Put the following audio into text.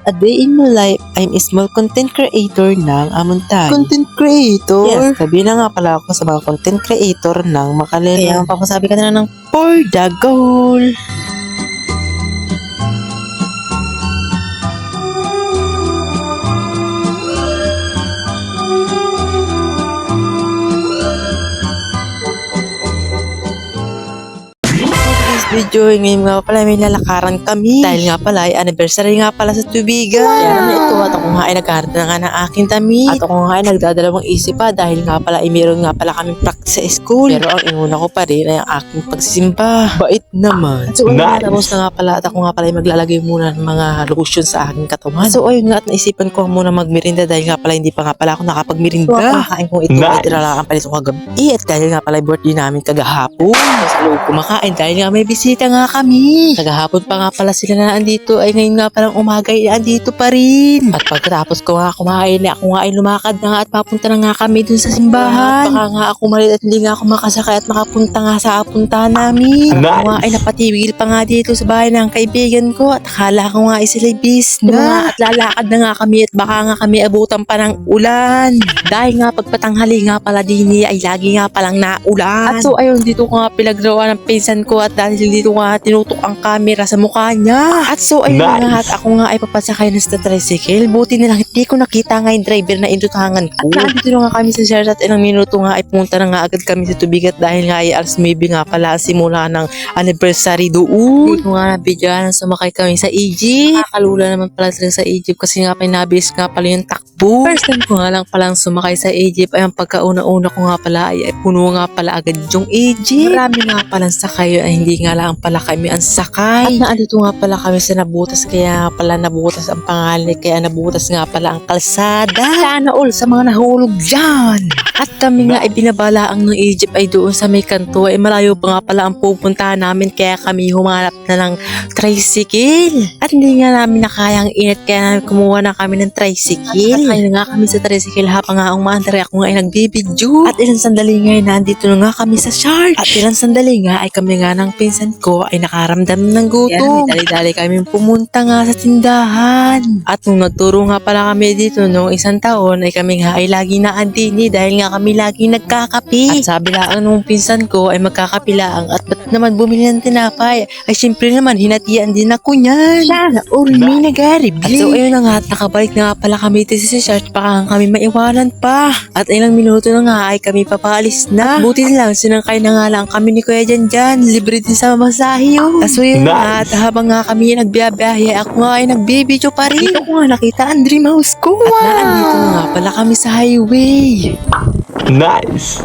A day in my life, I'm a small content creator ng Amuntan. Content creator? Yes, sabi na nga pala ako sa mga content creator ng Makalela. Kaya mapapasabi ka na ng for the goal. Video, ngayon nga pala may lalakaran kami dahil nga pala ay anniversary nga pala sa tubigan. Kaya naman ito at ako nga ay nagkaroon na nga ng aking damit at ako nga ay nagdadalawang isip pa dahil nga pala ay meron nga pala kaming practice sa school. Pero ang inuna ko pa rin ay ang aking pagsisimba. Bait naman. So nice. Tapos na nga pala at ako nga pala ay maglalagay muna ng mga lotion sa aking katawan. So ayun nga at naisipan ko muna magmerinda dahil nga pala hindi pa nga pala ako nakapagmerinda. So kakain kong ito ay tinalakan pala sa kagabi. At dahil nga pala ay birthday namin kagahapon. Sa loob kumakain dahil nga may bisita nga kami. Kagahapon pa nga pala sila na andito ay ngayon nga palang umaga ay andito pa rin. At pagkatapos ko nga kumain ako nga ay lumakad na nga at papunta na nga kami dun sa simbahan. Baka nga ako malit at hindi nga ako makasakay at makapunta nga sa apuntahan namin. Nice. Ako nga ay napatigil pa nga dito sa bahay ng kaibigan ko at akala ko nga ay sila'y bis na. At lalakad na nga kami at baka nga kami abutan pa ng ulan. Dahil nga pagpatanghali nga pala din ay lagi nga palang naulan. At so ayun dito ko nga pinagrawa ng pinsan ko at dahil dito nga tinutok ang camera sa mukha niya. At so ayun nice. Nga at ako nga ay papasakay na sa tricycle. Buti na lang hindi ko nakita nga yung driver na indutangan ko. At naandito na nga kami sa church at ilang minuto nga ay pumunta na nga agad kami sa tubigat dahil nga ay alas maybe nga pala simula ng anniversary doon. Hindi ko nga nabidyoan sumakay kami sa Egypt. Nakalula naman pala sila sa Egypt kasi nga pinabilis nga pala yung takbo. First time ko nga lang palang sumakay sa Egypt ay ang pagkauna-una ko nga pala ay puno nga pala agad yung Egypt. Marami nga palang sakay ay hindi nga lang pala kami ang sakay. At naandito nga pala kami sa nabutas kaya nga pala nabutas ang pangalan kaya nabutas nga pala ang kalsada. Sana all sa mga nahulog dyan. At kami nga ay binabalaang ng Egypt ay doon sa may kanto ay malayo pa nga pala ang pupuntahan namin kaya kami humanap na ng tricycle. At hindi nga namin nakayang init kaya namin kumuha na kami ng tricycle. At kaya nga kami sa tricycle habang nga ang maandari ako nga ay nagbibidyo. At ilang sandali nga ay nandito na nga kami sa church. At ilang sandali nga ay kami nga ng pinsan ko ay nakaramdam ng gutom. Kaya dali-dali kami pumunta nga sa tindahan. At nung nagturo nga pala kami dito noong isang taon ay kami nga ay lagi na andini dahil nga kami lagi nagkakapi. At sabi lang nung pinsan ko ay magkakapilaang at ba't naman bumili ng tinapay? Ay syempre naman hinatian din ako niyan. Sana all may nagaribli. At so ayun na nga at nakabalik na nga pala kami dito sa church baka kami maiwanan pa. At ilang minuto na nga ay kami papaalis na. At buti na lang sinangkay na nga lang kami ni Kuya Janjan. Libre din sa masahe yun. At so yun nga at habang nga kami nagbiyabiyahe ako nga ay nagbibidyo pa rin. Dito ko nga nakita ang dream house ko. At naandito nga pala kami sa highway. Nice!